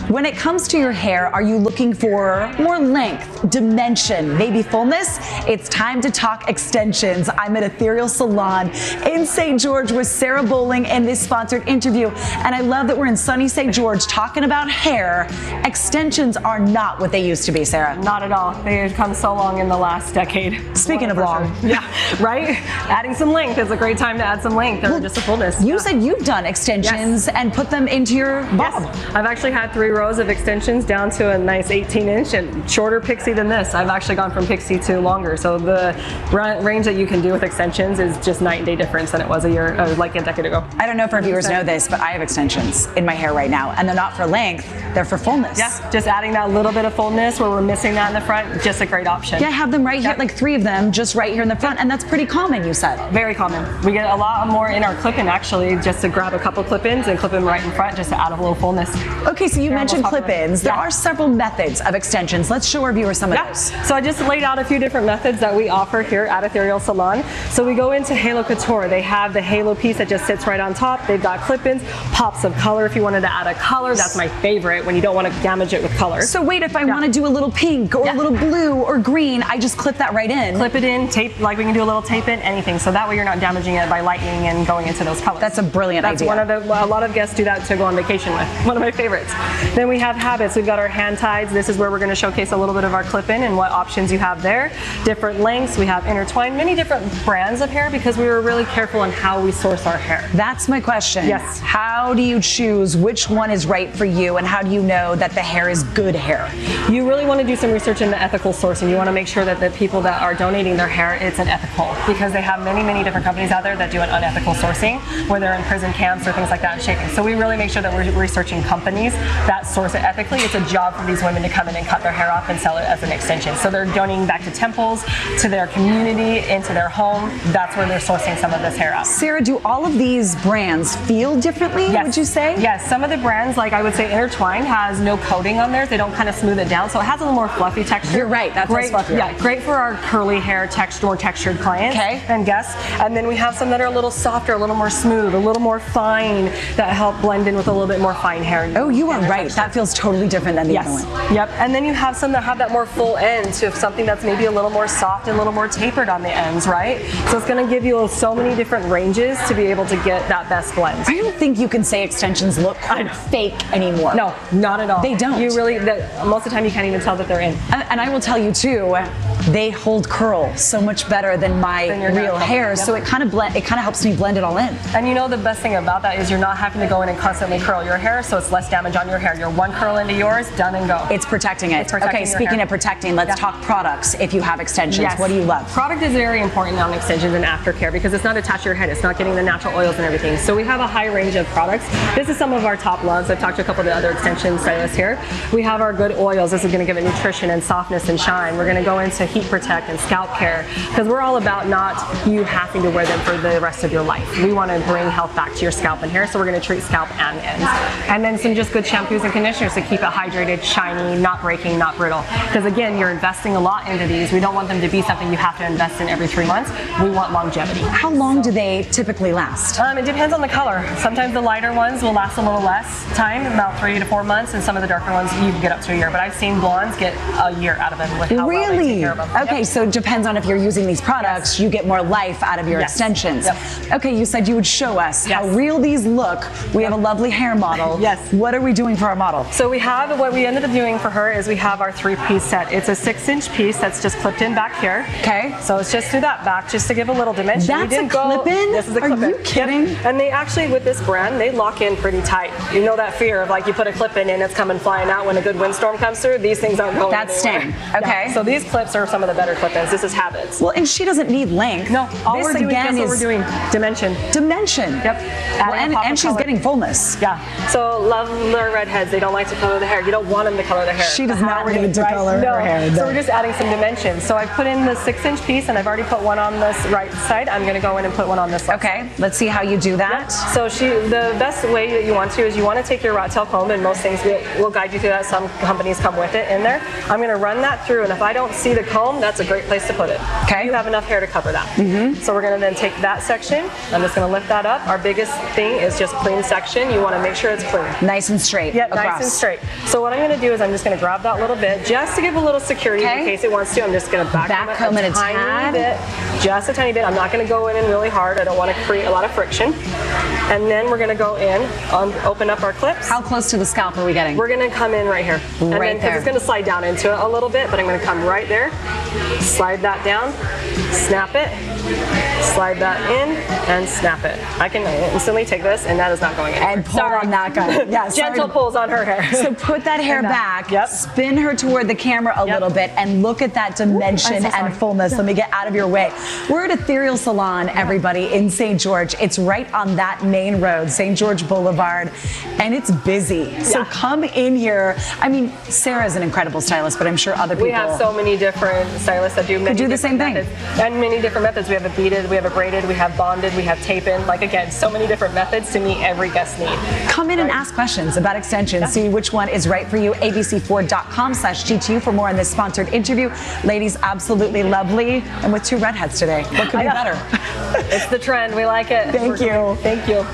When it comes to your hair, are you looking for more length, dimension, maybe fullness? It's time to talk extensions. I'm at Ethereal Salon in St. George with Sarah Bowling in this sponsored interview. And I love that we're in sunny St. George talking about hair. Extensions are not what they used to be, Sarah. Not at all. They have come so long in the last decade. Speaking of long. Sure. Yeah, right? Adding some length is a great time to add some length or just a fullness. You said you've done extensions and put them into your bob. Yes. I've actually had 3 rows of extensions down to a nice 18-inch and shorter pixie than this. I've actually gone from pixie to longer. So the range that you can do with extensions is just night and day difference than it was like a decade ago. I don't know if our viewers know this, but I have extensions in my hair right now, and they're not for length, they're for fullness. Yeah, just adding that little bit of fullness where we're missing that in the front, just a great option. Yeah, I have them right here, like 3 of them, just right here in the front, and that's pretty common, you said. Very common. We get a lot more in our clip-in actually, just to grab a couple clip-ins and clip them right in front just to add a little fullness. Okay, so you mentioned clip-ins. There are several methods of extensions. Let's show our viewers some of those. So I just laid out a few different methods that we offer here at Ethereal Salon. So we go into Halo Couture. They have the halo piece that just sits right on top. They've got clip-ins, pops of color if you wanted to add a color. That's my favorite when you don't want to damage it with color. So wait, if I want to do a little pink or a little blue or green, I just clip that right in. Clip it in, tape, like we can do a little tape in, anything. So that way you're not damaging it by lightning and going into those colors. That's a brilliant idea. That's one of the, a lot of guests do that to go on vacation with. One of my favorites. Then we have habits. We've got our hand ties. This is where we're going to showcase a little bit of our clip-in and what options you have there. Different lengths. We have intertwined, many different brands of hair because we were really careful on how we source our hair. That's my question. Yes. How do you choose which one is right for you, and how do you know that the hair is good hair? You really want to do some research into ethical sourcing. You want to make sure that the people that are donating their hair, it's an ethical, because they have many, many different companies out there that do an unethical sourcing, where they're in prison camps or things like that and shaping. So we really make sure that we're researching companies that source it ethically. It's a job for these women to come in and cut their hair off and sell it as an extension. So they're donating back to temples, to their community, into their home. That's where they're sourcing some of this hair out. Sarah, do all of these brands feel differently, would you say? Yes, some of the brands, like I would say Intertwine, has no coating on theirs. They don't kind of smooth it down, so it has a little more fluffy texture. You're right, that's great. fluffy. Yeah, great for our curly hair more textured clients and guests. And then we have some that are a little softer, a little more smooth, a little more fine, that help blend in with a little bit more fine hair. Oh, you are right. That feels totally different than the other one. Yep. And then you have some that have that more full end to something that's maybe a little more soft and a little more tapered on the ends, right? So it's going to give you so many different ranges to be able to get that best blend. I don't think you can say extensions look fake anymore. No, not at all. They don't. You really, most of the time you can't even tell that they're in. And I will tell you too, they hold curl so much better than my real hair, so it kind of helps me blend it all in. And you know the best thing about that is you're not having to go in and constantly curl your hair, so it's less damage on your hair. You're one curl into yours, done and go. It's protecting it. Okay, speaking of protecting, let's talk products. If you have extensions, what do you love? Product is very important on extensions and aftercare because it's not attached to your head. It's not getting the natural oils and everything. So we have a high range of products. This is some of our top loves. I've talked to a couple of the other extension stylists here. We have our good oils. This is going to give it nutrition and softness and shine. We're going to go into heat protect and scalp care because we're all about not you having to wear them for the rest of your life. We want to bring health back to your scalp and hair, so we're going to treat scalp and ends. And then some just good shampoos and conditioners to keep it hydrated, shiny, not breaking, not brittle. Because again, you're investing a lot into these. We don't want them to be something you have to invest in every 3 months. We want longevity. How long do they typically last? It depends on the color. Sometimes the lighter ones will last a little less time, about 3 to 4 months, and some of the darker ones you can get up to a year. But I've seen blondes get a year out of them with how well they take care of them. Okay, so it depends on if you're using these products, you get more life out of your extensions. Okay, you said you would show us how real these look. We have a lovely hair model. What are we doing for our model? So we have, what we ended up doing for her is we have our 3-piece set. It's a 6-inch piece that's just clipped in back here. Okay. So it's just through that back, just to give a little dimension. That's a clip-in? This is a clip-in. Are you kidding? And they actually, with this brand, they lock in pretty tight. You know that fear of like you put a clip-in and it's coming flying out when a good windstorm comes through? These things aren't going That's staying. Okay. So these clips are some of the better clip-ins. This is habits. Well, and she doesn't need length. No, all this we're doing, again guess what is we're doing? Dimension. Dimension. Yep. Well, and she's getting fullness. Yeah. So love our redheads. They don't like to color the hair. You don't want them to color the hair. She does not need to color her hair. So we're just adding some dimension. So I've put in the 6-inch piece and I've already put one on this right side. I'm going to go in and put one on this left side. Let's see how you do that. Yep. So the best way that you want to is you want to take your rat tail comb, and most things will guide you through that. Some companies come with it in there. I'm going to run that through, and if I don't see the comb, that's a great place to put it. Okay. You have enough hair to cover that. So we're going to then take that section. I'm just going to lift that up. Our biggest thing is just clean section. You want to make sure it's clean. Nice and straight. Yep. nice and straight. So what I'm going to do is I'm just going to grab that little bit just to give a little security in case it wants to. I'm just going to backcomb it a tiny bit, just a tiny bit. I'm not going to go in really hard. I don't want to create a lot of friction. And then we're going to go in, open up our clips. How close to the scalp are we getting? We're going to come in right here. Right there. It's going to slide down into it a little bit, but I'm going to come right there, slide that down, snap it, slide that in, and snap it. I can instantly take this, and that is not going in. And pull on that guy. Yeah, gentle pulls on her hair. So put that hair back, spin her toward the camera a little bit, and look at that dimension and fullness. Let me get out of your way. We're at Ethereal Salon, everybody, in St. George. It's right on that main road, St. George Boulevard, and it's busy. So come in here. I mean, Sarah's an incredible stylist, but I'm sure other people. We have so many different stylists that do the same thing. And many different methods. We have a beaded, we have a braided, we have bonded, we have tape-in. Like again, so many different methods to meet every guest need. Come in and ask questions about extensions. See which one is right for you. abc4.com/GTU for more on this sponsored interview. Ladies, absolutely lovely. And with two redheads today. What could be better? It's the trend. We like it. Thank you. Thank you.